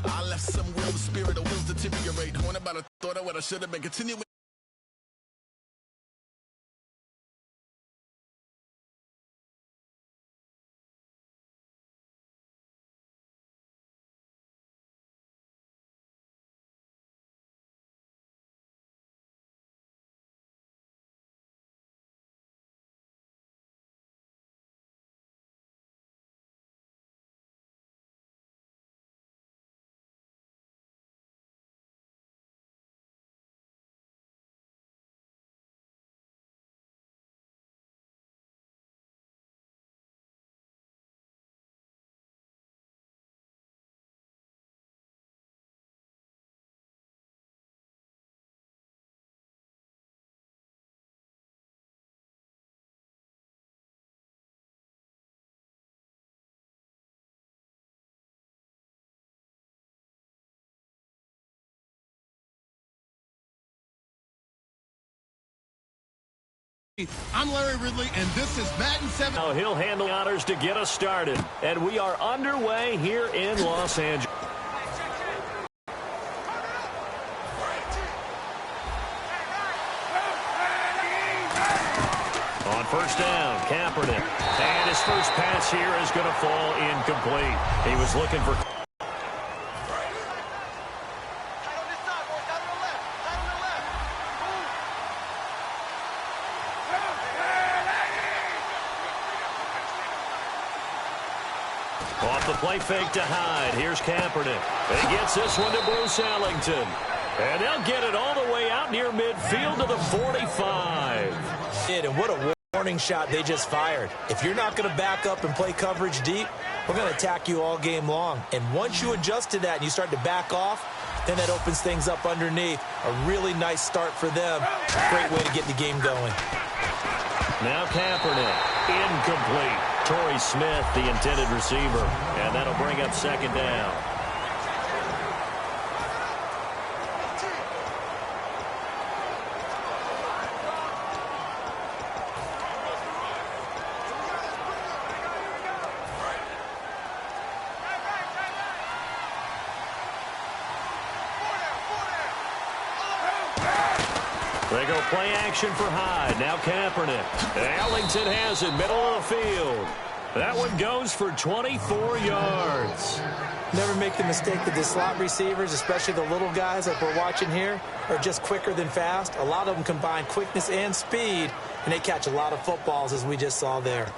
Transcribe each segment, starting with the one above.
I left some will, the spirit, the wills deteriorate. Horn about a thought of what I should have been. Continuing. I'm Larry Ridley, and this is Madden 7. Now he'll handle honors to get us started, and we are underway here in Los Angeles. On first down, Kaepernick, and his first pass here is going to fall incomplete. He was looking for... Off the play fake to Hyde. Here's Kaepernick. And he gets this one to Bruce Ellington. And they'll get it all the way out near midfield to the 45. And what a warning shot they just fired. If you're not going to back up and play coverage deep, we're going to attack you all game long. And once you adjust to that and you start to back off, then that opens things up underneath. A really nice start for them. Great way to get the game going. Now Kaepernick, incomplete. Torrey Smith, the intended receiver, and that'll bring up second down. They go play action for Hyde. Now Kaepernick. Ellington has it, middle of the field. That one goes for 24 yards. Never make the mistake that the slot receivers, especially the little guys like we're watching here, are just quicker than fast. A lot of them combine quickness and speed, and they catch a lot of footballs, as we just saw there.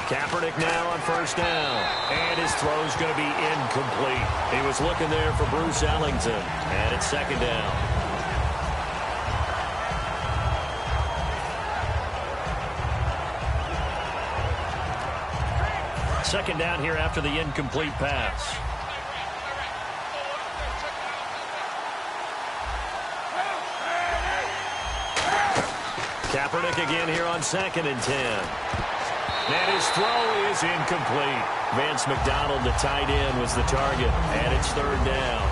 Kaepernick now on first down, and his throw's going to be incomplete. He was looking there for Bruce Ellington, and it's second down. Second down here after the incomplete pass. Kaepernick again here on 2nd and 10. And his throw is incomplete. Vance McDonald, the tight end, was the target, and it's third down.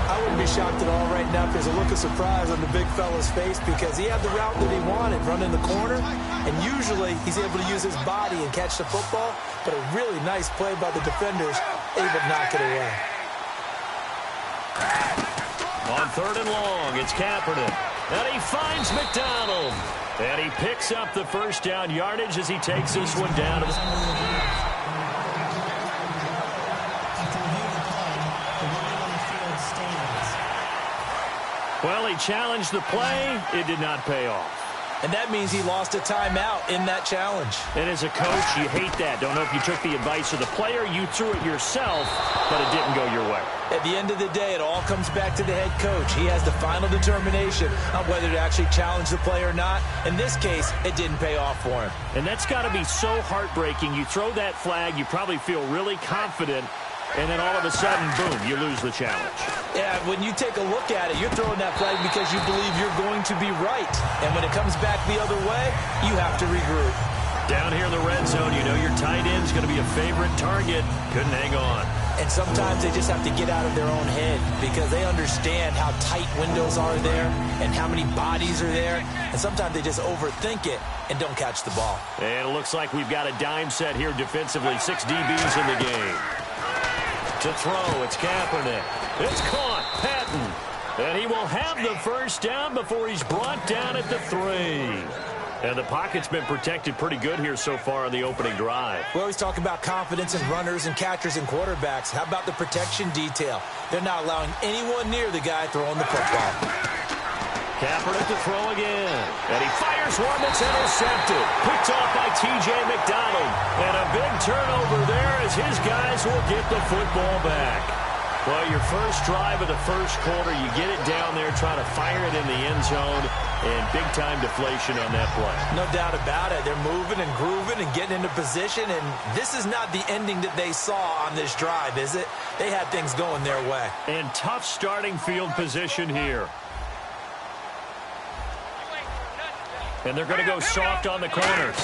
I wouldn't be shocked at all right now if there's a look of surprise on the big fella's face because he had the route that he wanted, running the corner, and usually he's able to use his body and catch the football, but a really nice play by the defenders, able to knock it away. On third and long, it's Kaepernick, and he finds McDonald. And he picks up the first down yardage as he takes this one down. Well, he challenged the play. It did not pay off. And that means he lost a timeout in that challenge. And as a coach, you hate that. Don't know if you took the advice of the player. You threw it yourself, but it didn't go your way. At the end of the day, it all comes back to the head coach. He has the final determination on whether to actually challenge the play or not. In this case, it didn't pay off for him. And that's got to be so heartbreaking. You throw that flag, you probably feel really confident, and then all of a sudden, boom, you lose the challenge. Yeah, when you take a look at it, you're throwing that flag because you believe you're going to be right. And when it comes back the other way, you have to regroup. Down here in the red zone, you know your tight end's going to be a favorite target. Couldn't hang on. And sometimes they just have to get out of their own head because they understand how tight windows are there and how many bodies are there. And sometimes they just overthink it and don't catch the ball. And it looks like we've got a dime set here defensively. 6 DBs in the game. To throw, it's Kaepernick. It's caught, Patton. And he will have the first down before he's brought down at the 3. And the pocket's been protected pretty good here so far on the opening drive. We always talk about confidence in runners and catchers and quarterbacks. How about the protection detail? They're not allowing anyone near the guy throwing the football. Kaepernick to throw again. And he fires one that's intercepted. Picked off by T.J. McDonald. And a big turnover there as his guys will get the football back. Well, your first drive of the first quarter, you get it down there, try to fire it in the end zone, and big-time deflation on that play. No doubt about it. They're moving and grooving and getting into position, and this is not the ending that they saw on this drive, is it? They had things going their way. And tough starting field position here. And they're going to go soft on the corners.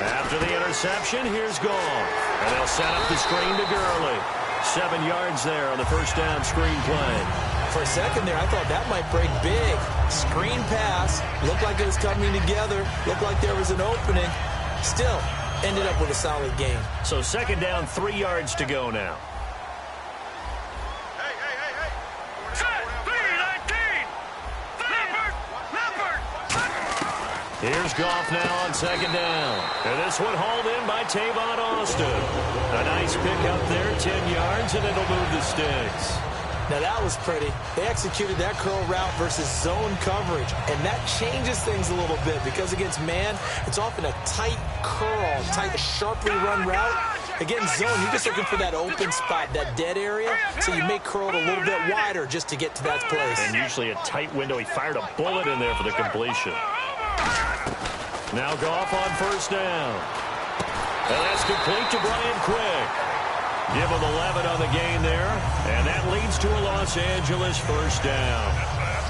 After the interception, here's Goff. And they'll set up the screen to Gurley. 7 yards there on the first down screen play. For a second there, I thought that might break big. Screen pass. Looked like it was coming together. Looked like there was an opening. Still, ended up with a solid gain. So second down, 3 yards to go now. Here's Goff now on second down. And this one hauled in by Tavon Austin. A nice pick up there, 10 yards, and it'll move the sticks. Now that was pretty. They executed that curl route versus zone coverage, and that changes things a little bit because against man, it's often a tight curl, tight, sharply run route. Against zone, you're just looking for that open spot, that dead area, so you make curl a little bit wider just to get to that place. And usually a tight window. He fired a bullet in there for the completion. Now Goff on first down. And that's complete to Brian Quick. Give him 11 on the gain there. And that leads to a Los Angeles first down.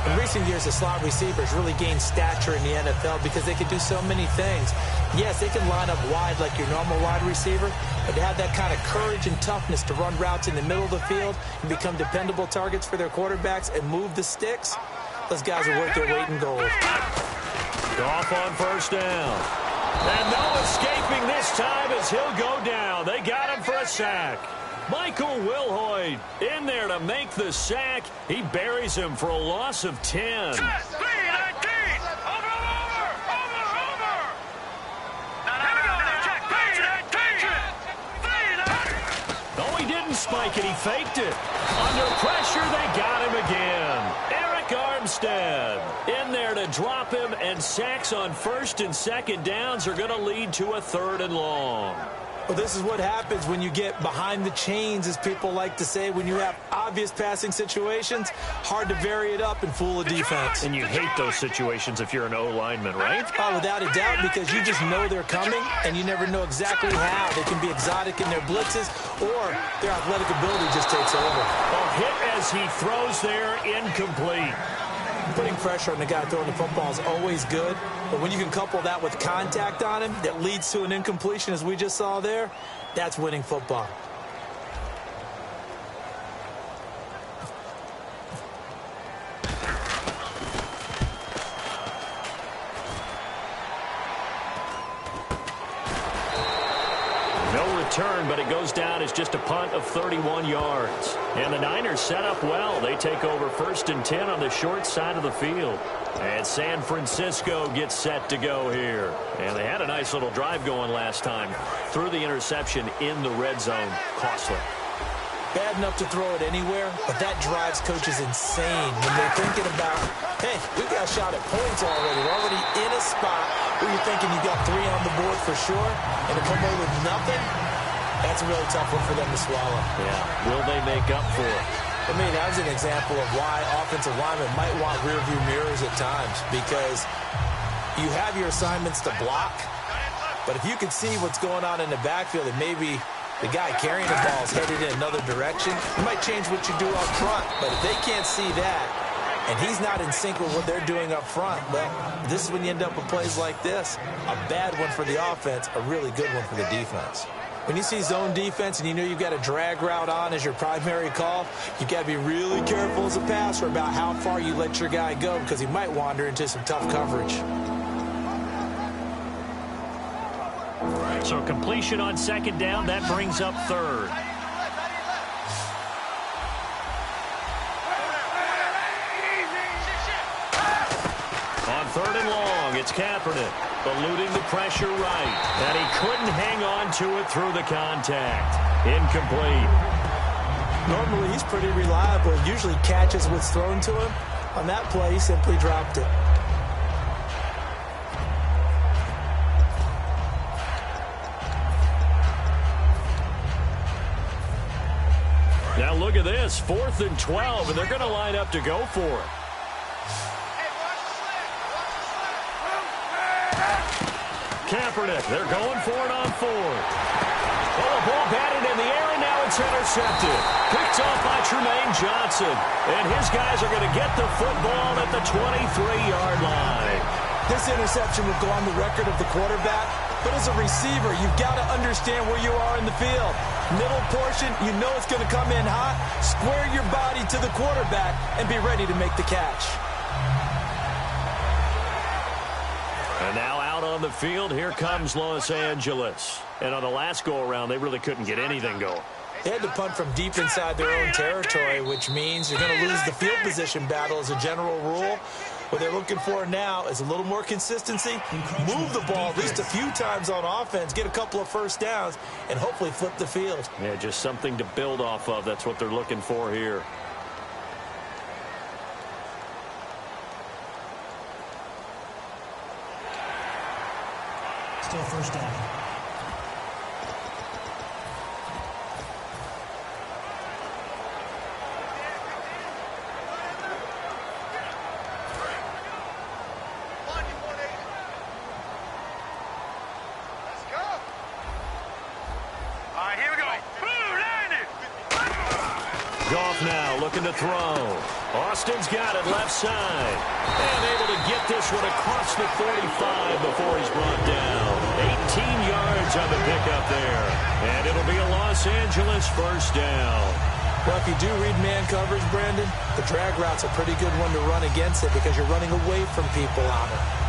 In recent years, the slot receivers really gained stature in the NFL because they can do so many things. Yes, they can line up wide like your normal wide receiver, but to have that kind of courage and toughness to run routes in the middle of the field and become dependable targets for their quarterbacks and move the sticks, those guys are worth their weight in gold. Goff on first down. And no escaping this time as he'll go down. They got him for a sack. Michael Wilhoit in there to make the sack. He buries him for a loss of 10. Oh, he didn't spike it. He faked it. Under pressure, they got him again. Eric Armstead in there to drop him, and sacks on first and second downs are going to lead to a 3rd and long. Well, this is what happens when you get behind the chains, as people like to say. When you have obvious passing situations, hard to vary it up and fool a defense. And you hate those situations if you're an O-lineman, right? Oh, without a doubt, because you just know they're coming, and you never know exactly how. They can be exotic in their blitzes, or their athletic ability just takes over. A hit as he throws there, incomplete. Putting pressure on the guy throwing the football is always good, but when you can couple that with contact on him that leads to an incompletion, as we just saw there, that's winning football. Return, but it goes down as just a punt of 31 yards. And the Niners set up well. They take over 1st and 10 on the short side of the field. And San Francisco gets set to go here. And they had a nice little drive going last time. Threw the interception in the red zone. Costly. Bad enough to throw it anywhere, but that drives coaches insane when they're thinking about, hey, we've got a shot at points already. We're already in a spot where you're thinking you got 3 on the board for sure, and to come away with nothing, that's a really tough one for them to swallow. Yeah, will they make up for it? I mean, that was an example of why offensive linemen might want rearview mirrors at times, because you have your assignments to block, but if you can see what's going on in the backfield and maybe the guy carrying the ball is headed in another direction, you might change what you do up front. But if they can't see that, and he's not in sync with what they're doing up front, well, this is when you end up with plays like this. A bad one for the offense, a really good one for the defense. When you see zone defense and you know you've got a drag route on as your primary call, you've got to be really careful as a passer about how far you let your guy go because he might wander into some tough coverage. So completion on second down, that brings up third. On third and long, it's Kaepernick, eluding the pressure right. And he couldn't hang on to it through the contact. Incomplete. Normally, he's pretty reliable. Usually catches what's thrown to him. On that play, he simply dropped it. Now look at this, 4th and 12, and they're going to line up to go for it. Kaepernick, they're going for it on 4th. Oh, the ball batted in the air, and now it's intercepted. Picked off by Tremaine Johnson. And his guys are going to get the football at the 23-yard line. This interception will go on the record of the quarterback. But as a receiver, you've got to understand where you are in the field. Middle portion, you know it's going to come in hot. Square your body to the quarterback and be ready to make the catch. And now out on the field, here comes Los Angeles. And on the last go-around, they really couldn't get anything going. They had to punt from deep inside their own territory, which means you're going to lose the field position battle as a general rule. What they're looking for now is a little more consistency, move the ball at least a few times on offense, get a couple of first downs, and hopefully flip the field. Yeah, just something to build off of. That's what they're looking for here. Still first down. Goff now looking to throw. Austin's got it left side. And able to get this one across the 45 before he's brought down. 18 yards on the pickup there. And it'll be a Los Angeles first down. Well, if you do read man coverage, Brandon, the drag route's a pretty good one to run against it because you're running away from people on it.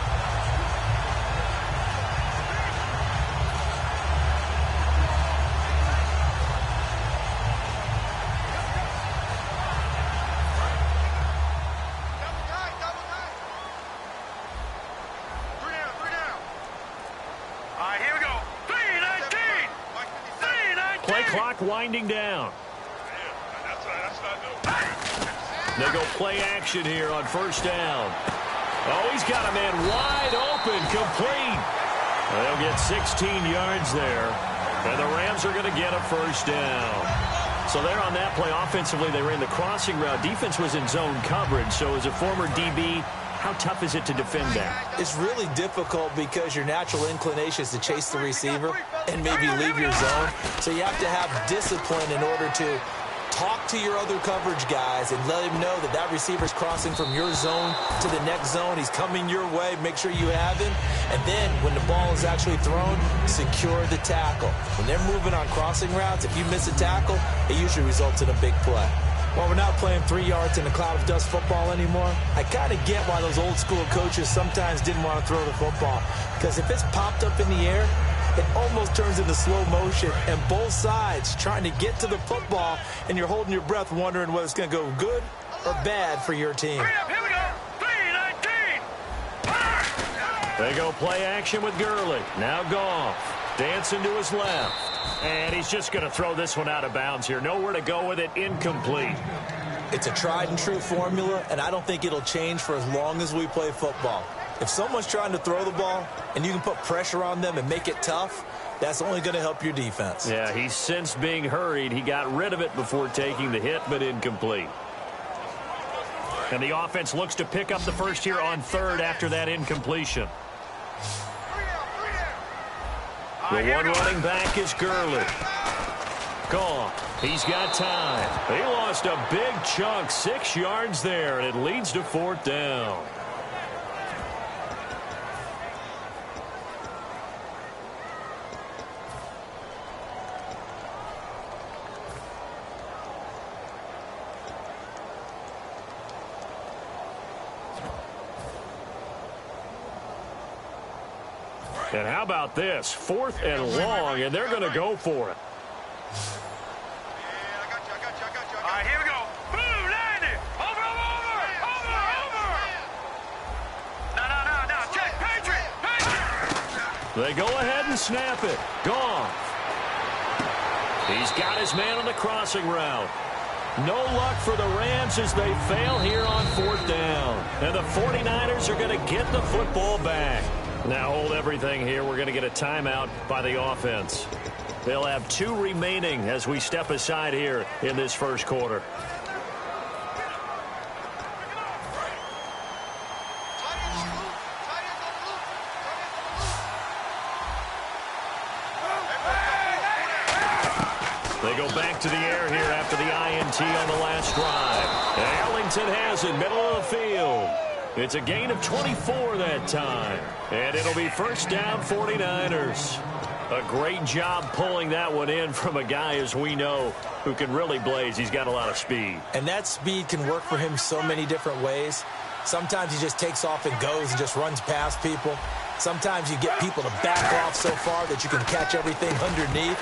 Play clock winding down. They go play action here on first down. Oh, he's got a man wide open, complete. They'll get 16 yards there. And the Rams are going to get a first down. So there on that play, offensively, they ran the crossing route. Defense was in zone coverage. So as a former DB, how tough is it to defend that? It's really difficult because your natural inclination is to chase the receiver and maybe leave your zone. So you have to have discipline in order to talk to your other coverage guys and let him know that that receiver's crossing from your zone to the next zone. He's coming your way. Make sure you have him. And then when the ball is actually thrown, secure the tackle. When they're moving on crossing routes, if you miss a tackle, it usually results in a big play. Well, we're not playing 3 yards in a cloud of dust football anymore. I kind of get why those old school coaches sometimes didn't want to throw the football. Because if it's popped up in the air, it almost turns into slow motion. And both sides trying to get to the football, and you're holding your breath wondering whether it's going to go good or bad for your team. Here we go. 3-19. They go play action with Gurley. Now Goff. Dancing to his left. And he's just going to throw this one out of bounds here. Nowhere to go with it. Incomplete. It's a tried and true formula, and I don't think it'll change for as long as we play football. If someone's trying to throw the ball and you can put pressure on them and make it tough, that's only going to help your defense. Yeah, he's since being hurried. He got rid of it before taking the hit, but incomplete. And the offense looks to pick up the first here on third after that incompletion. The one running back is Gurley. Goff. He's got time. He lost a big chunk, 6 yards there, and it leads to fourth down. And how about this? 4th and long, and they're going to go for it. All right, here we go. Boom, land it. Over. No. Check, Patriot. They go ahead and snap it. Gone. He's got his man on the crossing route. No luck for the Rams as they fail here on 4th down. And the 49ers are going to get the football back. Now hold everything here. We're going to get a timeout by the offense. They'll have 2 remaining as we step aside here in this first quarter. They go back to the air here after the INT on the last drive. And Ellington has it, middle of the field. It's a gain of 24 that time. And it'll be first down 49ers. A great job pulling that one in from a guy, as we know, who can really blaze. He's got a lot of speed. And that speed can work for him so many different ways. Sometimes he just takes off and goes and just runs past people. Sometimes you get people to back off so far that you can catch everything underneath.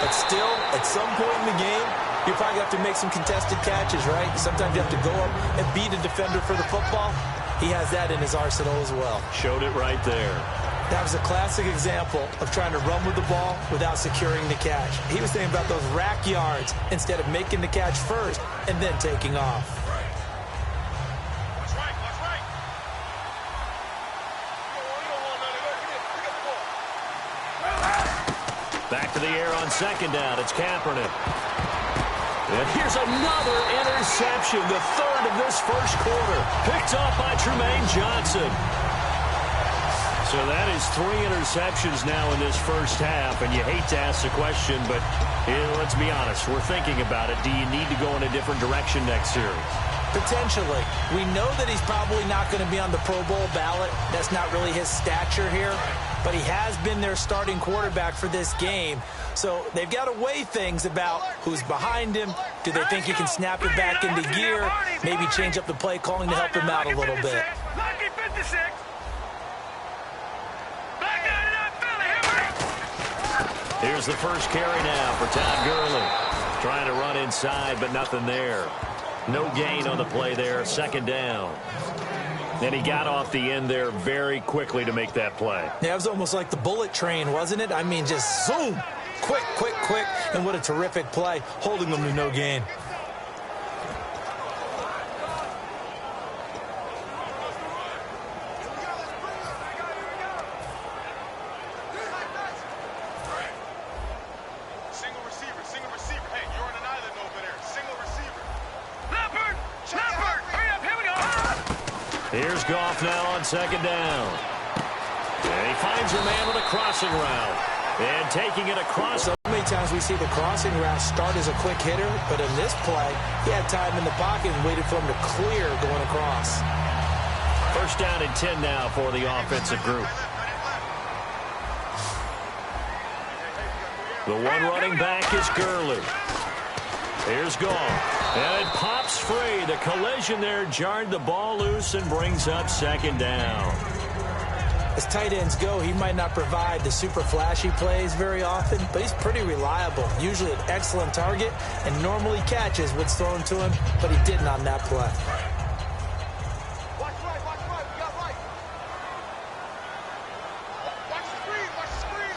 But still, at some point in the game, you probably have to make some contested catches, right? Sometimes you have to go up and beat a defender for the football. He has that in his arsenal as well. Showed it right there. That was a classic example of trying to run with the ball without securing the catch. He was thinking about those rack yards instead of making the catch first and then taking off. Back to the air on 2nd down. It's Kaepernick. And here's another interception, the 3rd of this first quarter. Picked off by Tremaine Johnson. So that is 3 interceptions now in this first half. And you hate to ask the question, but let's be honest. We're thinking about it. Do you need to go in a different direction next series? Potentially. We know that he's probably not going to be on the Pro Bowl ballot. That's not really his stature here. But he has been their starting quarterback for this game. So they've got to weigh things about who's behind him. Do they think he can snap it back into gear? Maybe change up the play calling to help him out a little bit. Here's the first carry now for Todd Gurley. Trying to run inside, but nothing there. No gain on the play there. 2nd down. And he got off the end there very quickly to make that play. Yeah, it was almost like the bullet train, wasn't it? I mean, just zoom. Quick. And what a terrific play, holding them to no gain. Here's Goff now on 2nd down. And he finds a man with a crossing route. And taking it across. So many times we see the crossing route start as a quick hitter, but in this play, he had time in the pocket and waited for him to clear going across. First down and 10 now for the offensive group. The one running back is Gurley. Here's Goff. And it pops free. The collision there jarred the ball loose and brings up 2nd down. As tight ends go, he might not provide the super flashy plays very often, but he's pretty reliable. Usually an excellent target and normally catches what's thrown to him, but he didn't on that play. Watch right. We got right. Watch the screen.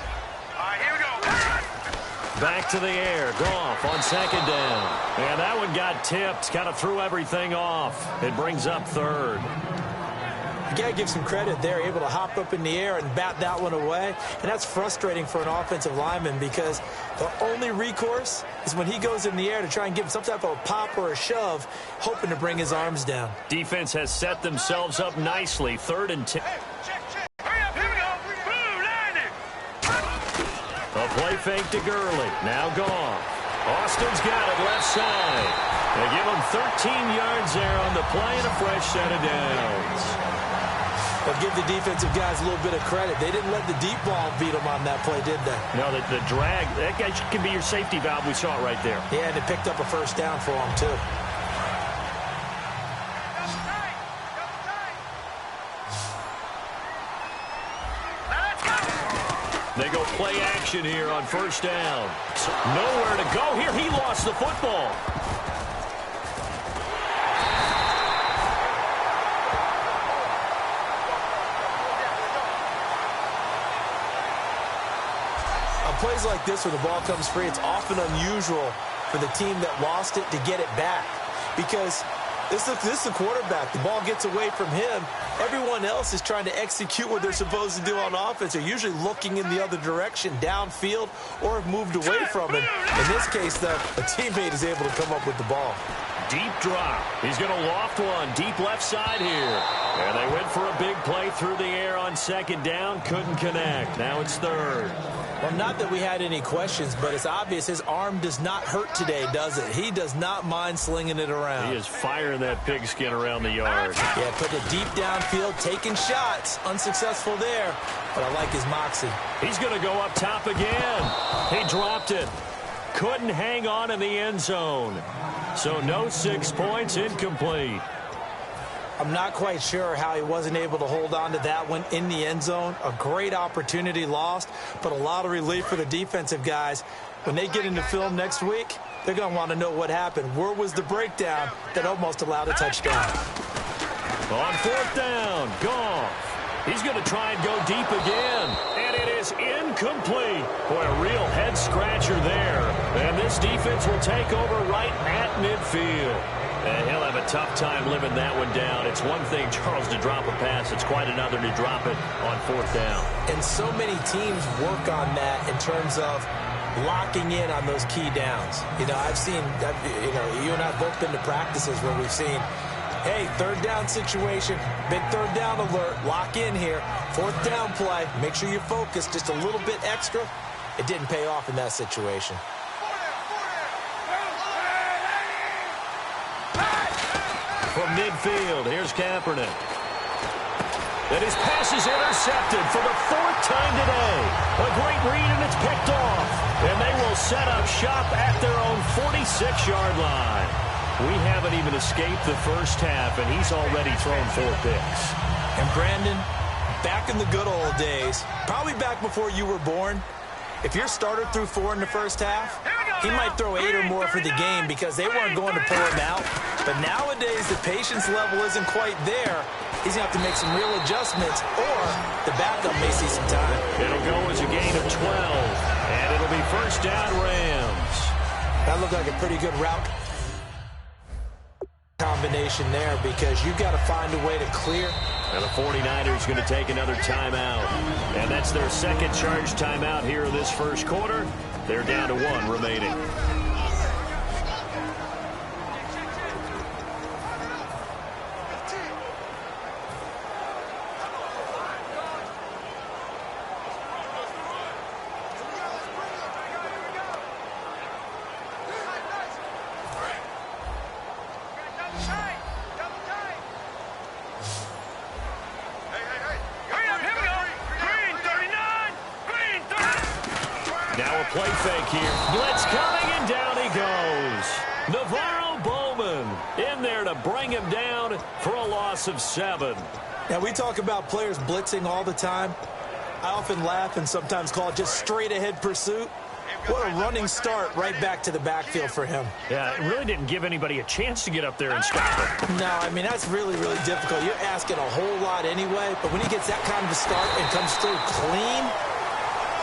All right, here we go. Back to the air. Goff on 2nd down. And that one got tipped. Kind of threw everything off. It brings up 3rd. You got to give some credit there, able to hop up in the air and bat that one away. And that's frustrating for an offensive lineman because the only recourse is when he goes in the air to try and give him some type of a pop or a shove, hoping to bring his arms down. Defense has set themselves up nicely. 3rd and 10. Check. Hurry up, here we go. Boom, land it. A play fake to Gurley. Now Goff. Austin's got it left side. They give him 13 yards there on the play and a fresh set of downs. But give the defensive guys a little bit of credit. They didn't let the deep ball beat them on that play, did they? No, the drag, that guy can be your safety valve. We saw it right there. Yeah, and it picked up a first down for them, too. action here on first down. Nowhere to go here. He lost the football. On plays like this where the ball comes free, it's often unusual for the team that lost it to get it back. Because this is the quarterback. The ball gets away from him. Everyone else is trying to execute what they're supposed to do on offense. They're usually looking in the other direction, downfield, or have moved away from him. In this case, though, a teammate is able to come up with the ball. Deep drop. He's going to loft one deep left side here. And they went for a big play through the air on second down. Couldn't connect. Now it's third. Well, not that we had any questions, but it's obvious his arm does not hurt today, does it? He does not mind slinging it around. He is firing that pigskin around the yard. Yeah, putting it deep downfield, taking shots. Unsuccessful there, but I like his moxie. He's going to go up top again. He dropped it. Couldn't hang on in the end zone. So no 6 points, incomplete. I'm not quite sure how he wasn't able to hold on to that one in the end zone. A great opportunity lost, but a lot of relief for the defensive guys. When they get into film next week, they're going to want to know what happened. Where was the breakdown that almost allowed a touchdown? On fourth down, Goff. He's going to try and go deep again, and it is incomplete. Boy, a real head-scratcher there. And this defense will take over right at midfield. And he'll have a tough time living that one down. It's one thing, Charles, to drop a pass. It's quite another to drop it on fourth down. And so many teams work on that in terms of locking in on those key downs. You know, I've seen, you and I have both been to practices where we've seen, hey, third down situation, big third down alert, lock in here. Fourth down play, make sure you focus just a little bit extra. It didn't pay off in that situation. From midfield, here's Kaepernick. And his pass is intercepted for the fourth time today. A great read, and it's picked off. And they will set up shop at their own 46-yard line. We haven't even escaped the first half, and he's already thrown 4 picks. And Brandon, back in the good old days, probably back before you were born, if your starter threw 4 in the first half, he might throw 8 or more for the game because they weren't going to pull him out. But nowadays, the patience level isn't quite there. He's going to have to make some real adjustments, or the backup may see some time. It'll go as a gain of 12, and it'll be first down Rams. That looked like a pretty good route combination there because you've got to find a way to clear. And the 49ers going to take another timeout. And that's their second charge timeout here in this first quarter. They're down to 1 remaining. Play fake here. Blitz coming, and down he goes. Navarro Bowman in there to bring him down for a loss of 7. Now, we talk about players blitzing all the time. I often laugh and sometimes call it just straight-ahead pursuit. What a running start right back to the backfield for him. Yeah, it really didn't give anybody a chance to get up there and stop it. No, I mean, that's really, really difficult. You're asking a whole lot anyway, but when he gets that kind of a start and comes through clean,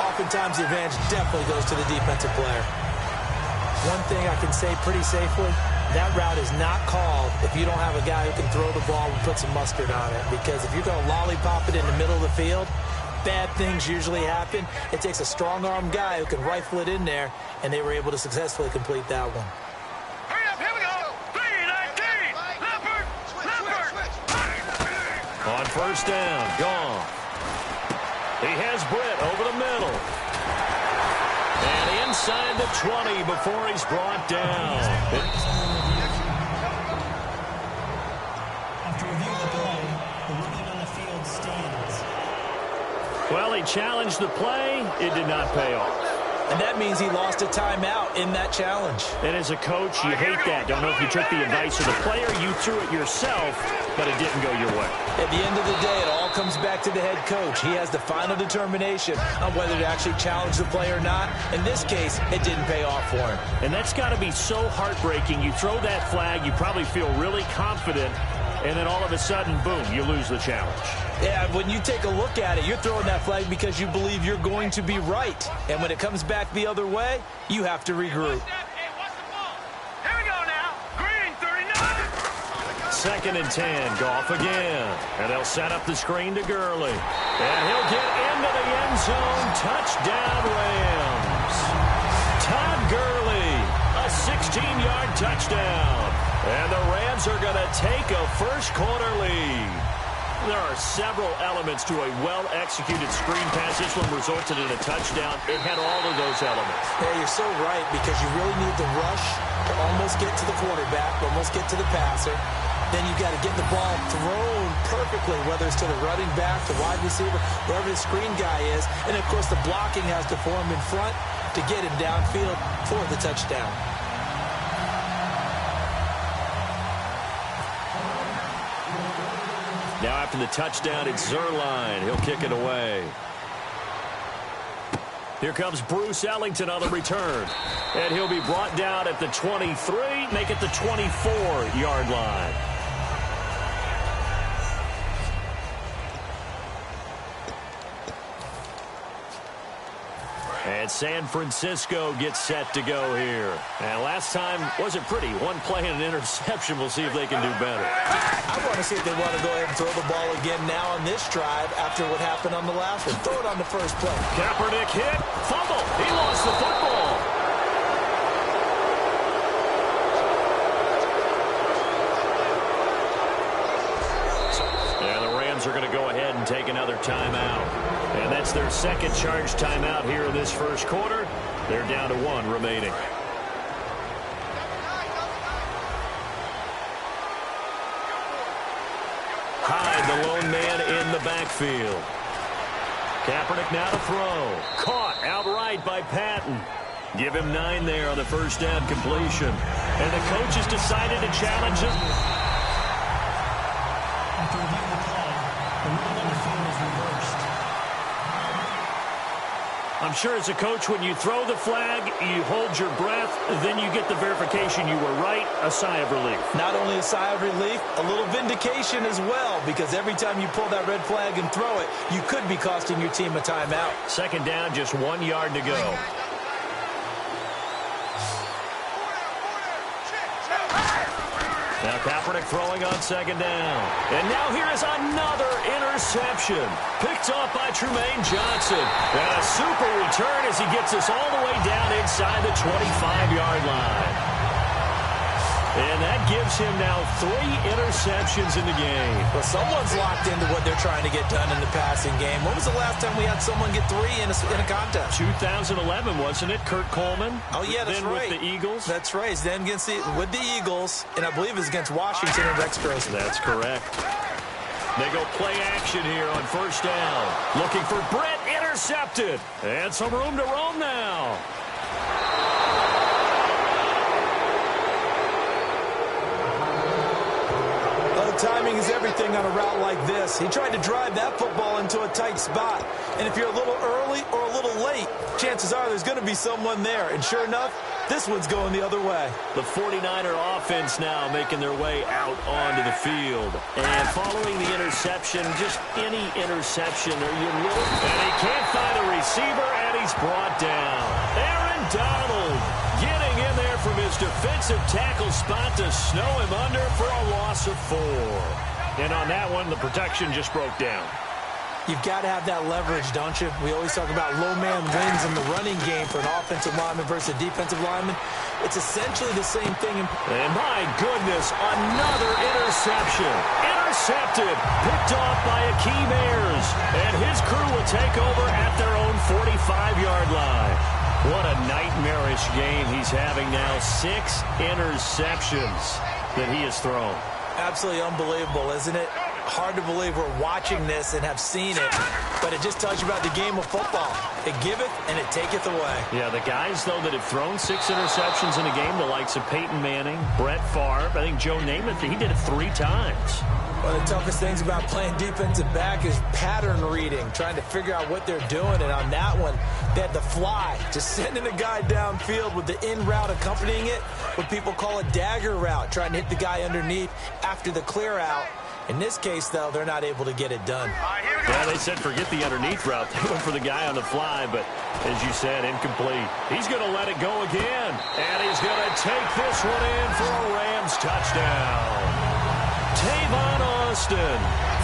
oftentimes the advantage definitely goes to the defensive player. One thing I can say pretty safely, that route is not called if you don't have a guy who can throw the ball and put some mustard on it. Because if you're going to lollipop it in the middle of the field, bad things usually happen. It takes a strong-armed guy who can rifle it in there, and they were able to successfully complete that one. Hurry up, here we go. 3-19. Leopard. On first down, gone. He has Britt over the middle. And inside the 20 before he's brought down. After reviewing the play, the ruling on the field stands. Well, he challenged the play. It did not pay off. And that means he lost a timeout in that challenge. And as a coach, you hate that. Don't know if you took the advice of the player. You threw it yourself, but it didn't go your way. At the end of the day, it all comes back to the head coach. He has the final determination on whether to actually challenge the play or not. In this case, it didn't pay off for him. And that's got to be so heartbreaking. You throw that flag, you probably feel really confident, and then all of a sudden, boom, you lose the challenge. Yeah, when you take a look at it, you're throwing that flag because you believe you're going to be right. And when it comes back the other way, you have to regroup. Here we go now. Green, 39. 2nd and 10, Goff again. And they'll set up the screen to Gurley. And he'll get into the end zone. Touchdown, Rams. Todd Gurley, a 16-yard touchdown. And the Rams are going to take a first-quarter lead. There are several elements to a well-executed screen pass. This one resulted in a touchdown. It had all of those elements. Yeah, you're so right, because you really need the rush to almost get to the quarterback, almost get to the passer. Then you got to get the ball thrown perfectly, whether it's to the running back, the wide receiver, wherever the screen guy is. And, of course, the blocking has to form in front to get him downfield for the touchdown. Now after the touchdown, it's Zerline. He'll kick it away. Here comes Bruce Ellington on the return. And he'll be brought down at the 23, make it the 24-yard line. And San Francisco gets set to go here. And last time wasn't pretty. One play and an interception. We'll see if they can do better. I want to see if they want to go ahead and throw the ball again now on this drive after what happened on the last one. Throw it on the first play. Kaepernick hit. Fumble. He lost the football. And the Rams are going to go ahead and take another timeout. And that's their second charge timeout here in this first quarter. They're down to 1 remaining. Hyde, the lone man in the backfield. Kaepernick now to throw. Caught outright by Patton. Give him 9 there on the first down completion. And the coach has decided to challenge him. After reviewing the play, the ruling on the field is reversed. I'm sure as a coach, when you throw the flag, you hold your breath, then you get the verification you were right, a sigh of relief. Not only a sigh of relief, a little vindication as well, because every time you pull that red flag and throw it, you could be costing your team a timeout. 2nd down, just 1 yard to go. Now Kaepernick throwing on 2nd down. And now here is another interception. Picked off by Trumaine Johnson. And a super return as he gets us all the way down inside the 25-yard line. And that gives him now 3 interceptions in the game. Well, someone's locked into what they're trying to get done in the passing game. When was the last time we had someone get 3 in a contest? 2011, wasn't it? Kurt Coleman. Oh, yeah, that's then right. with the Eagles. That's right. It's then with the Eagles, and I believe it's against Washington and Rex Grossman. That's correct. They go play action here on first down. Looking for Britt, intercepted. And some room to roam now. Timing is everything on a route like this. He tried to drive that football into a tight spot. And if you're a little early or a little late, chances are there's going to be someone there. And sure enough, this one's going the other way. The 49er offense now making their way out onto the field. And following the interception, just any interception, are you little? And he can't find a receiver, and he's brought down. Aaron Donald getting in there from his defensive tackle spot to snow him under for a loss of 4. And on that one, the protection just broke down. You've got to have that leverage, don't you? We always talk about low man wins in the running game for an offensive lineman versus a defensive lineman. It's essentially the same thing. And my goodness, another interception. Intercepted, picked off by Akeem Ayers. And his crew will take over at their own 45-yard line. What a nightmarish game he's having now. 6 interceptions that he has thrown. Absolutely unbelievable, isn't it? Hard to believe we're watching this and have seen it, but it just tells you about the game of football. It giveth and it taketh away. Yeah, the guys, though, that have thrown 6 interceptions in a game, the likes of Peyton Manning, Brett Favre, I think Joe Namath, he did it 3 times. One of the toughest things about playing defensive back is pattern reading, trying to figure out what they're doing. And on that one, they had the fly, just sending a guy downfield with the in route accompanying it, what people call a dagger route, trying to hit the guy underneath after the clear out. In this case, though, they're not able to get it done. Yeah, they said forget the underneath route. They went for the guy on the fly, but as you said, incomplete. He's going to let it go again, and he's going to take this one in for a Rams touchdown. Tavon Austin,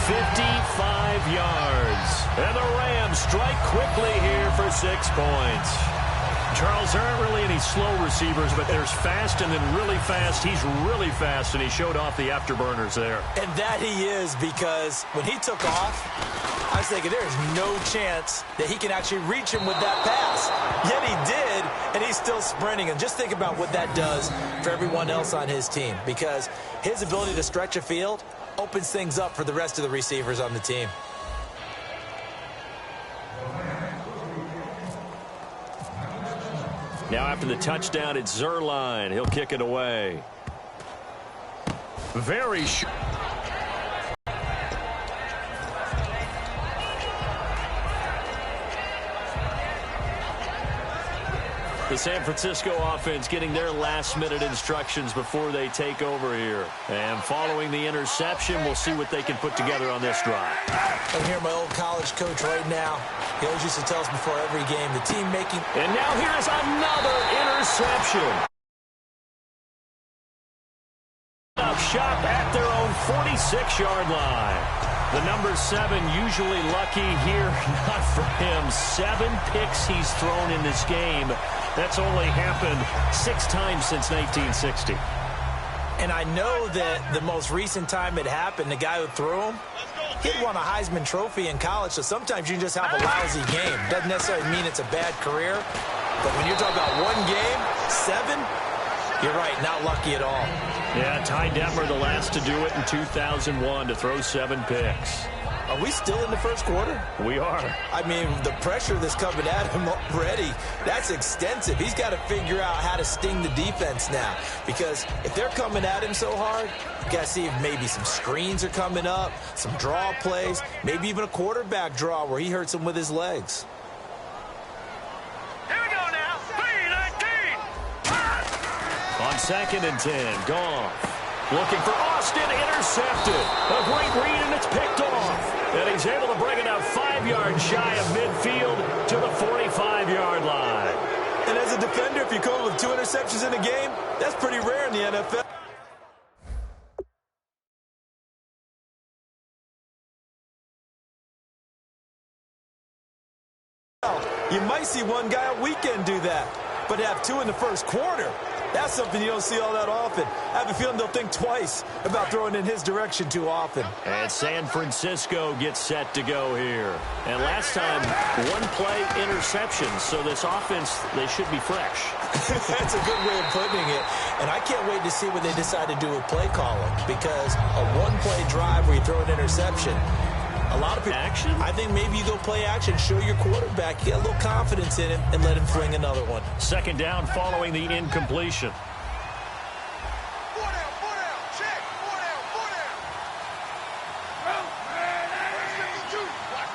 55 yards. And the Rams strike quickly here for 6 points. Charles, there aren't really any slow receivers, but there's fast and then really fast. He's really fast, and he showed off the afterburners there. And that he is, because when he took off, I was thinking there's no chance that he can actually reach him with that pass. Yet he did, and he's still sprinting. And just think about what that does for everyone else on his team, because his ability to stretch a field opens things up for the rest of the receivers on the team. Now after the touchdown, it's Zerline. He'll kick it away. Very short. The San Francisco offense getting their last-minute instructions before they take over here. And following the interception, we'll see what they can put together on this drive. I'm here, my old college coach right now. He always used to tell us before every game, the team making... And now here's another interception. Up shot at their own 46-yard line. The number 7 usually lucky here, not for him. 7 picks he's thrown in this game. That's only happened 6 times since 1960. And I know that the most recent time it happened, the guy who threw him, he won a Heisman Trophy in college, so sometimes you can just have a lousy game. Doesn't necessarily mean it's a bad career, but when you're talking about one game, 7, you're right, not lucky at all. Yeah, Ty Detmer, the last to do it in 2001, to throw 7 picks. Are we still in the first quarter? We are. I mean, the pressure that's coming at him already, that's extensive. He's got to figure out how to sting the defense now. Because if they're coming at him so hard, you got to see if maybe some screens are coming up, some draw plays, maybe even a quarterback draw where he hurts him with his legs. Here we go now. 3-19. On 2nd and 10, Goff. Looking for Austin, intercepted. A great read, and it's picked off. And he's able to bring it out 5 yards shy of midfield to the 45-yard line. And as a defender, if you come with 2 interceptions in a game, that's pretty rare in the NFL. You might see one guy a weekend do that, but have 2 in the first quarter. That's something you don't see all that often. I have a feeling they'll think twice about throwing in his direction too often. And San Francisco gets set to go here. And last time, 1-play interception, so this offense, they should be fresh. That's a good way of putting it. And I can't wait to see what they decide to do with play calling, because a 1-play drive where you throw an interception, a lot of people, action? I think maybe you go play action, show your quarterback, get a little confidence in him, and let him fling another one. 2nd down following the incompletion. 4 down, 4 down. Check. 4 down, 4 down. Watch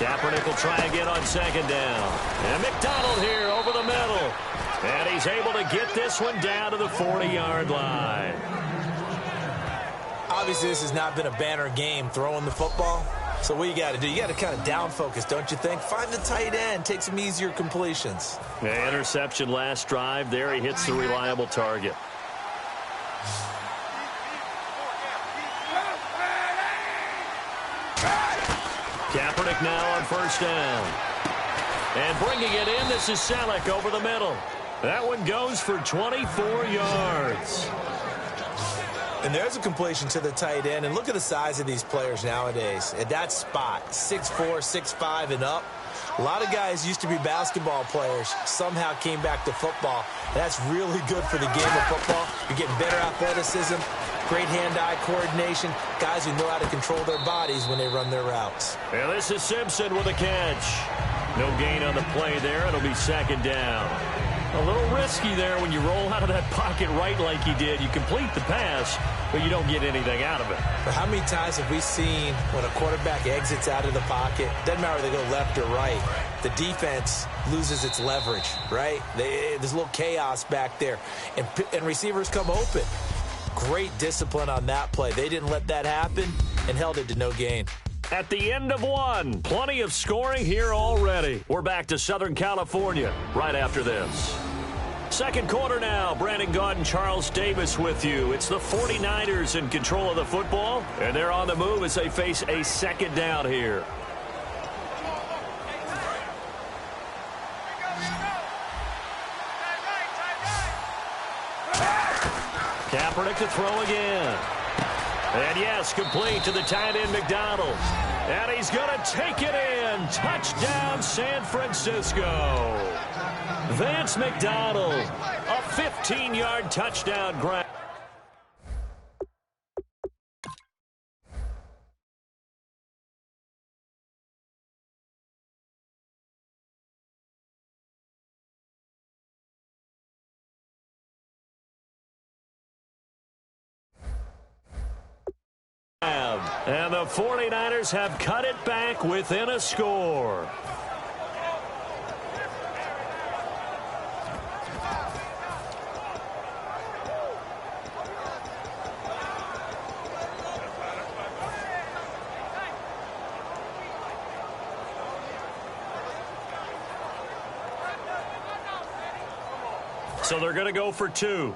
52. Kaepernick will try again on 2nd down. And McDonald here over the middle. And he's able to get this one down to the 40-yard line. Obviously, this has not been a banner game throwing the football. So what you got to do, you got to kind of down focus, don't you think? Find the tight end, take some easier completions. The interception last drive. There he hits the reliable target. Kaepernick now on 1st down. And bringing it in, this is Selleck over the middle. That one goes for 24 yards. And there's a completion to the tight end. And look at the size of these players nowadays. At that spot, 6'4", 6'5", and up. A lot of guys used to be basketball players, somehow came back to football. And that's really good for the game of football. You're getting better athleticism, great hand-eye coordination, guys who know how to control their bodies when they run their routes. And this is Simpson with a catch. No gain on the play there. It'll be second down. A little risky there when you roll out of that pocket right like he did. You complete the pass, but you don't get anything out of it. But how many times have we seen when a quarterback exits out of the pocket, doesn't matter whether they go left or right, the defense loses its leverage, right? There's a little chaos back there, and receivers come open. Great discipline on that play. They didn't let that happen and held it to no gain. At the end of one, plenty of scoring here already. We're back to Southern California right after this. Second quarter now. Brandon Gaudin, Charles Davis with you. It's the 49ers in control of the football, and they're on the move as they face a second down here. Kaepernick to throw again. And yes, complete to the tight end McDonald. And he's going to take it in. Touchdown, San Francisco. Vance McDonald, a 15-yard touchdown grab. And the 49ers have cut it back within a score. So they're going to go for two.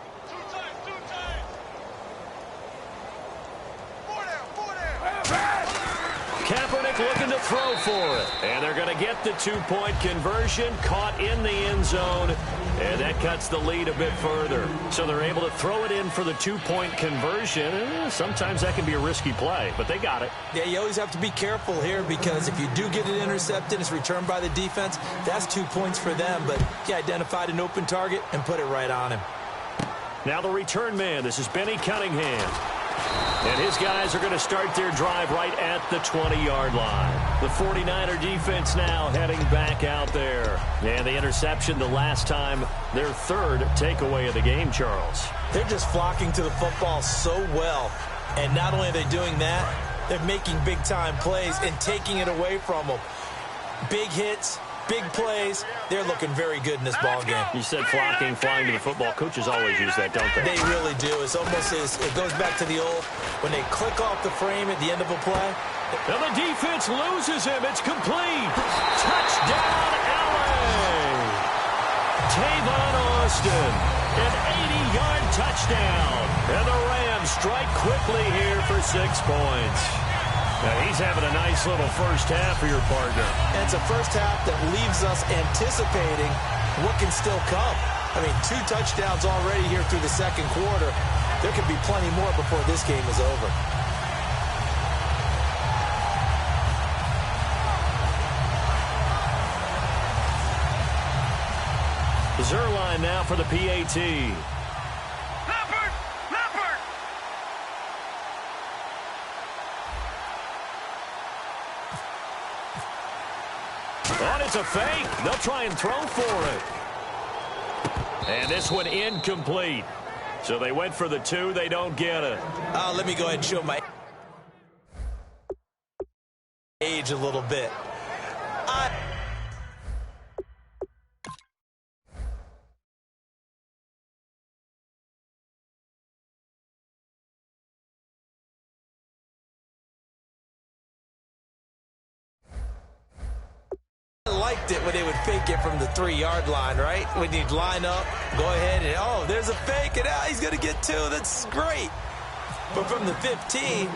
Kaepernick looking to throw for it. And they're going to get the two-point conversion, caught in the end zone, and that cuts the lead a bit further. So they're able to throw it in for the two-point conversion. Sometimes that can be a risky play, but they got it. Yeah, you always have to be careful here because if you do get it intercepted, it's returned by the defense, that's 2 points for them. But he identified an open target and put it right on him. Now the return man. This is Benny Cunningham. And his guys are going to start their drive right at the 20-yard line. The 49er defense now heading back out there. And the interception the last time, their third takeaway of the game, Charles. They're just flocking to the football so well. And not only are they doing that, they're making big-time plays and taking it away from them. Big hits, big plays. They're looking very good in this ball game. You said flocking, flying to the football. Coaches always use that, don't they? They really do. It's almost as it goes back to the old, when they click off the frame at the end of a play. And the defense loses him. It's complete. Touchdown, LA. Tavon Austin, an 80-yard touchdown. And the Rams strike quickly here for 6 points. Now, he's having a nice little first half for your partner. And it's a first half that leaves us anticipating what can still come. I mean, 2 touchdowns already here through the second quarter. There could be plenty more before this game is over. Zerline now for the PAT. And it's a fake. They'll try and throw for it. And this one incomplete. So they went for the 2. They don't get it. Let me go ahead and show my age a little bit. Liked it when they would fake it from the 3-yard line, right? When you'd line up, go ahead and, oh, there's a fake, and he's going to get 2. That's great. But from the 15,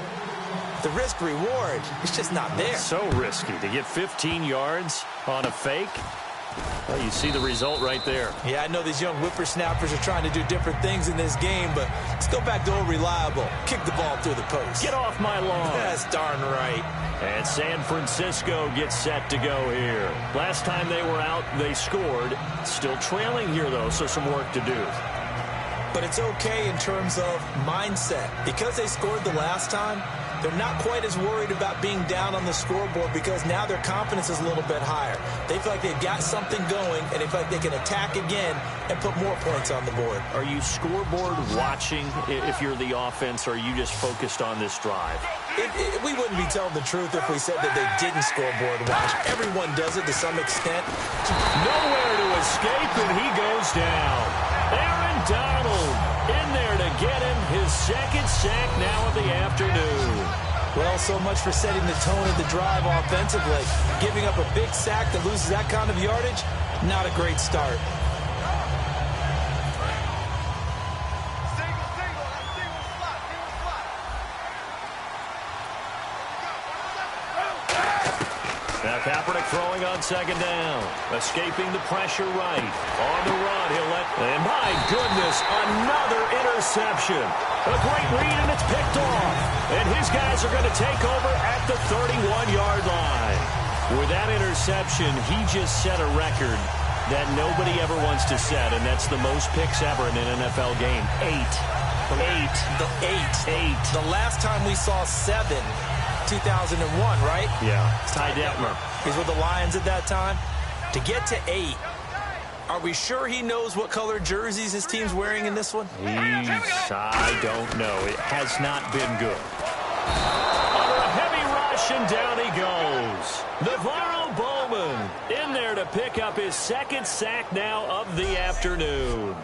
the risk-reward, it's just not there. So risky to get 15 yards on a fake. Well, you see the result right there. Yeah, I know these young whippersnappers are trying to do different things in this game, but let's go back to old reliable. Kick the ball through the post. Get off my lawn. That's darn right. And San Francisco gets set to go here. Last time they were out, they scored. Still trailing here, though, so some work to do. but it's okay in terms of mindset. Because they scored the last time, they're not quite as worried about being down on the scoreboard because now their confidence is a little bit higher. They feel like they've got something going, and they feel like they can attack again and put more points on the board. Are you scoreboard watching if you're the offense, or are you just focused on this drive? We wouldn't be telling the truth if we said that they didn't scoreboard watch. Everyone does it to some extent. Nowhere to escape, and he goes down. Aaron Donald in there to get him his second sack now of the afternoon. Well, so much for setting the tone of the drive offensively. Giving up a big sack that loses that kind of yardage, not a great start. Now Kaepernick throwing on second down. Escaping the pressure right. On the run, he'll let... And my goodness, another interception. A great read, and it's picked off. And his guys are going to take over at the 31-yard line. With that interception, he just set a record that nobody ever wants to set, and that's the most picks ever in an NFL game. 8. The last time we saw 7... 2001, right? Yeah, Ty Detmer. He's with the Lions at that time. To get to 8, are we sure he knows what color jerseys his team's wearing in this one? I don't know. It has not been good. Under a heavy rush, and down he goes. Navarro Bowman in there to pick up his second sack now of the afternoon.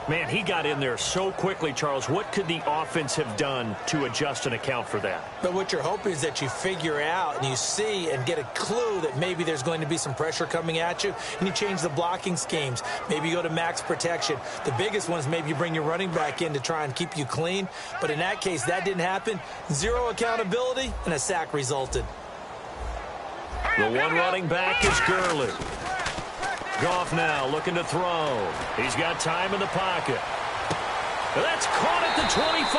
Man, he got in there so quickly, Charles. What could the offense have done to adjust and account for that? But what you're hoping is that you figure out and you see and get a clue that maybe there's going to be some pressure coming at you, and you change the blocking schemes. Maybe you go to max protection. The biggest one is maybe you bring your running back in to try and keep you clean. But in that case, that didn't happen. Zero accountability, and a sack resulted. The one running back is Gurley. Goff now looking to throw. He's got time in the pocket. That's caught at the 25.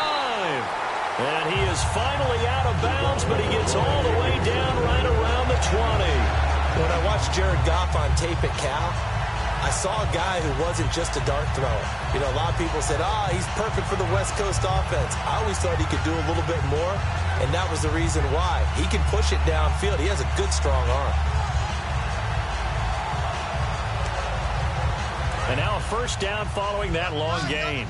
And he is finally out of bounds, but he gets all the way down right around the 20. When I watched Jared Goff on tape at Cal, I saw a guy who wasn't just a dart thrower. You know, a lot of people said, he's perfect for the West Coast offense. I always thought he could do a little bit more, and that was the reason why. He can push it downfield. He has a good, strong arm. And now a first down following that long gain.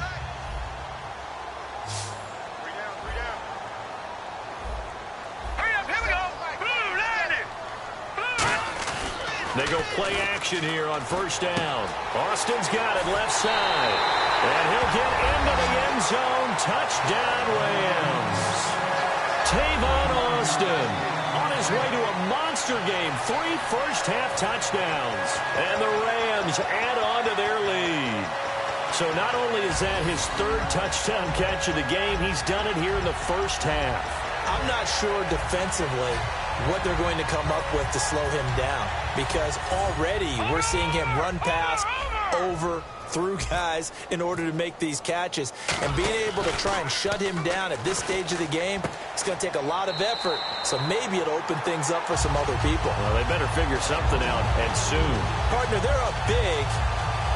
They go play action here on first down. Austin's got it left side. And he'll get into the end zone. Touchdown, Rams. Tavon Austin on his way to a monster game. 3 first-half touchdowns. And the Rams add on to their lead. So not only is that his 3rd touchdown catch of the game, he's done it here in the first half. I'm not sure defensively what they're going to come up with to slow him down, because already we're seeing him run past, over, through guys in order to make these catches. And being able to try and shut him down at this stage of the game, it's going to take a lot of effort. So maybe it'll open things up for some other people. Well, they better figure something out, and soon. Partner, they're up big.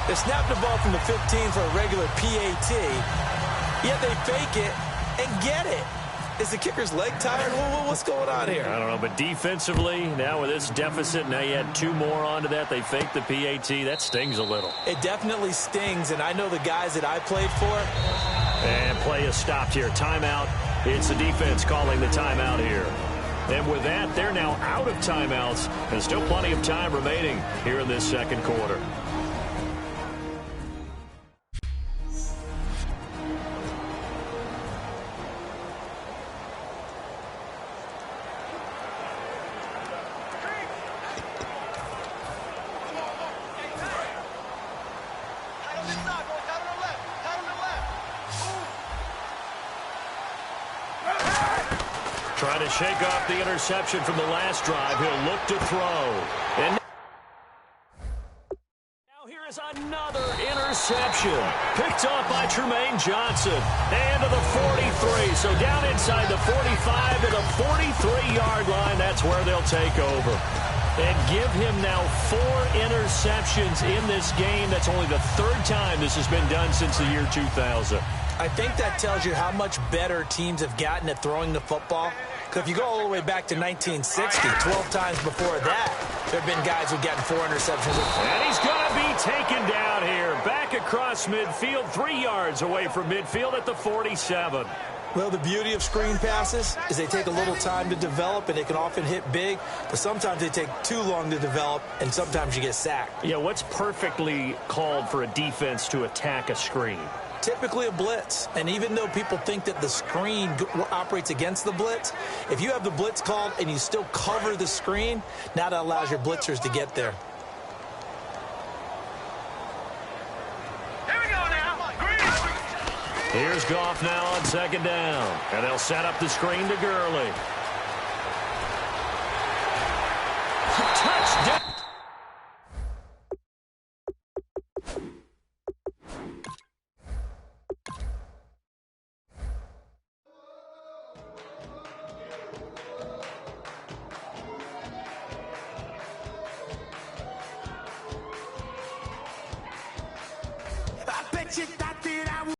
They snapped the ball from the 15 for a regular PAT, yet they fake it and get it. Is the kicker's leg tired? What's going on here? I don't know, but defensively, now with this deficit, now you add 2 more onto that. They fake the PAT. That stings a little. It definitely stings, and I know the guys that I played for. And play is stopped here. Timeout. It's the defense calling the timeout here. And with that, they're now out of timeouts. There's still plenty of time remaining here in this second quarter. Trying to shake off the interception from the last drive. He'll look to throw. And now here is another interception. Picked off by Tremaine Johnson. And to the 43. So down inside the 45 to the 43-yard line. That's where they'll take over. And give him now 4 interceptions in this game. That's only the 3rd time this has been done since the year 2000. I think that tells you how much better teams have gotten at throwing the football. Because if you go all the way back to 1960, 12 times before that, there have been guys who've gotten 4 interceptions. And he's going to be taken down here. Back across midfield, 3 yards away from midfield at the 47. Well, the beauty of screen passes is they take a little time to develop, and they can often hit big, but sometimes they take too long to develop, and sometimes you get sacked. Yeah, what's perfectly called for a defense to attack a screen? Typically a blitz, and even though people think that the screen operates against the blitz, if you have the blitz called and you still cover the screen, now that allows your blitzers to get there. Here's Goff now on 2nd down. And they'll set up the screen to Gurley. Touchdown! I bet you thought that I would.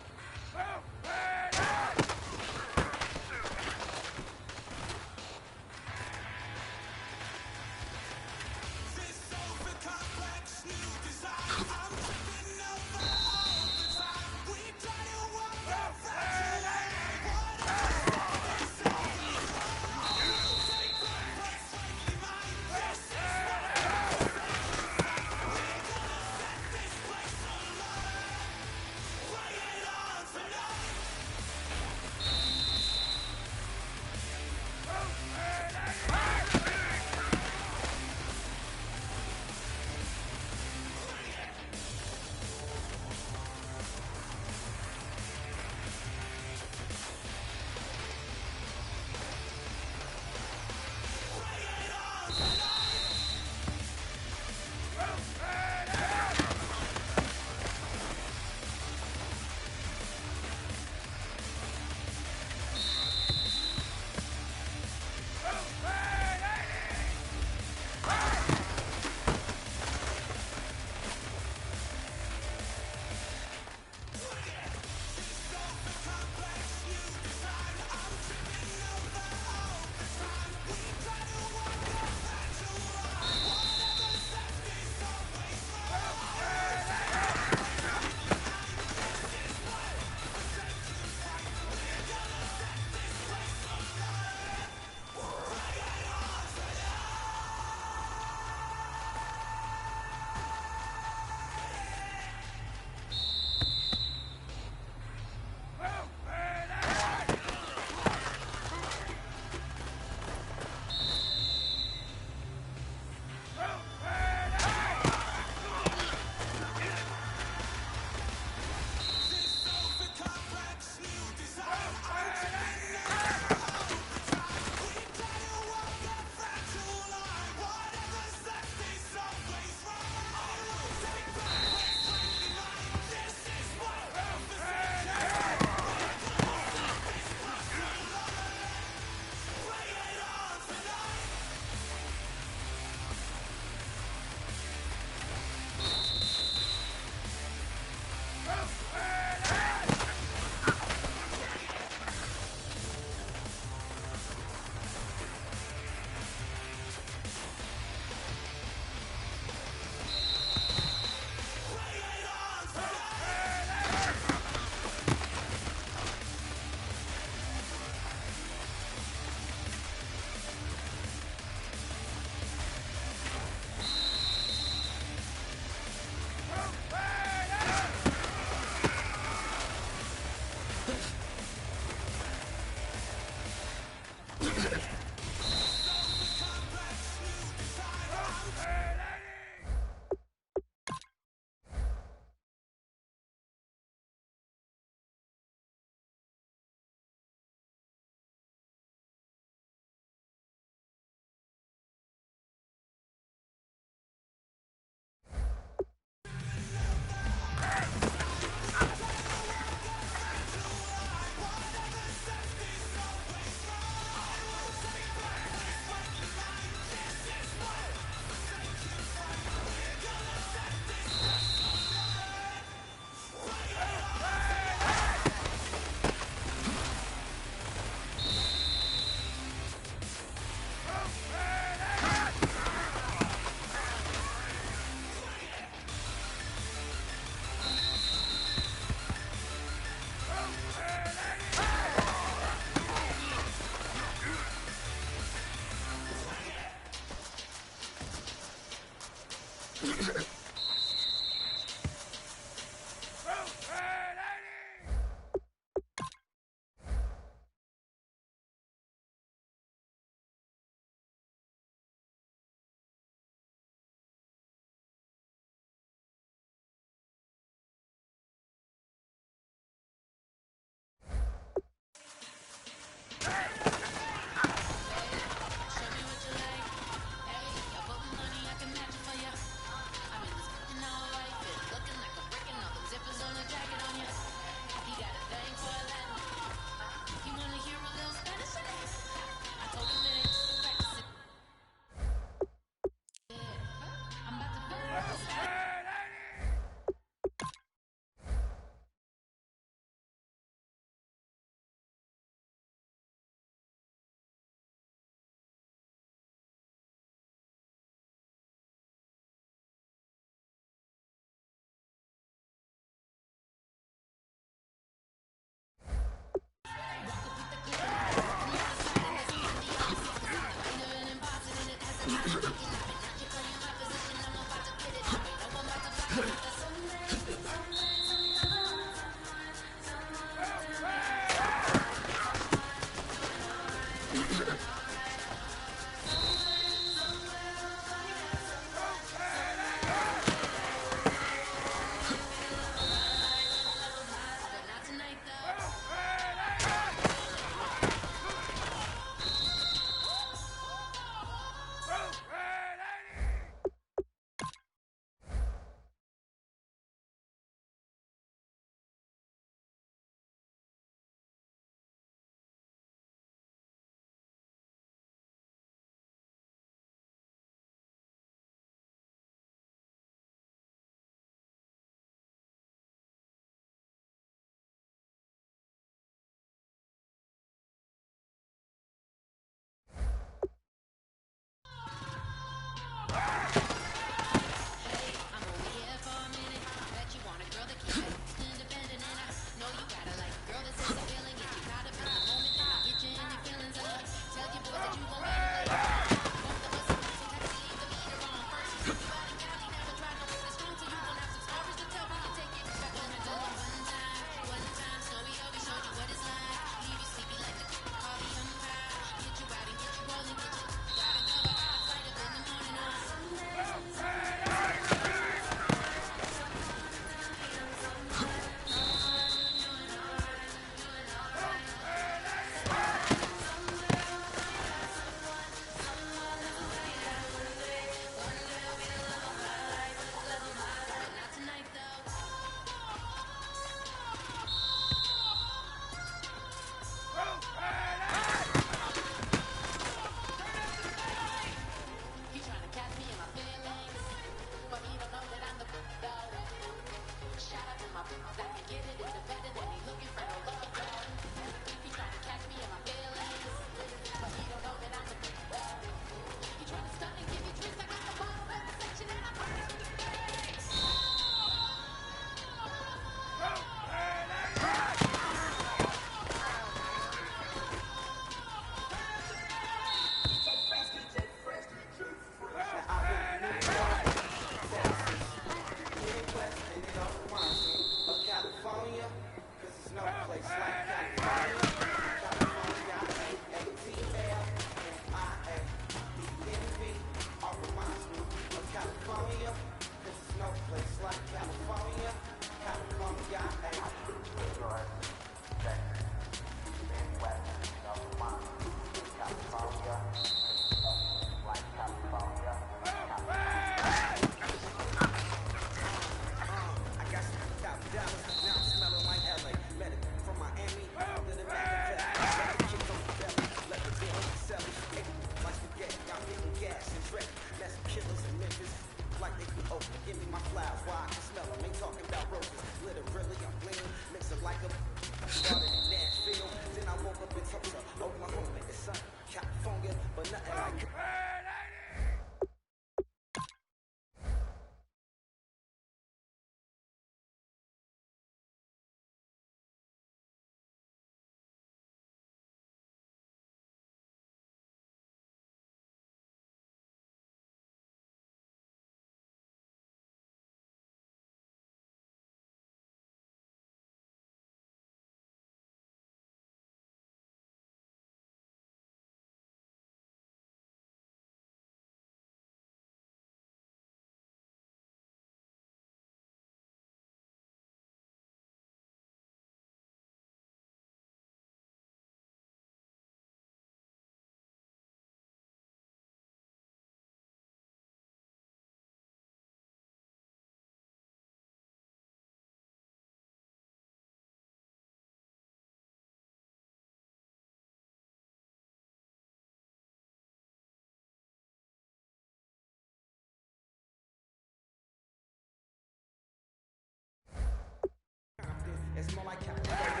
It's more like California.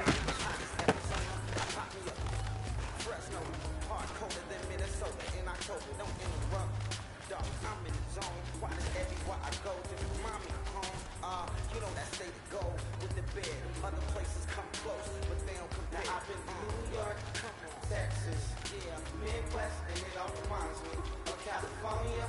Arizona, pop me up. Fresno, hard colder than Minnesota in October. Don't interrupt. Dog, I'm in the zone. Why does everywhere I go just remind me of home? You know that state to go with the bed. Other places come close, but they don't compare. I've been to New York, Texas, yeah, Midwest, and it all reminds me of California.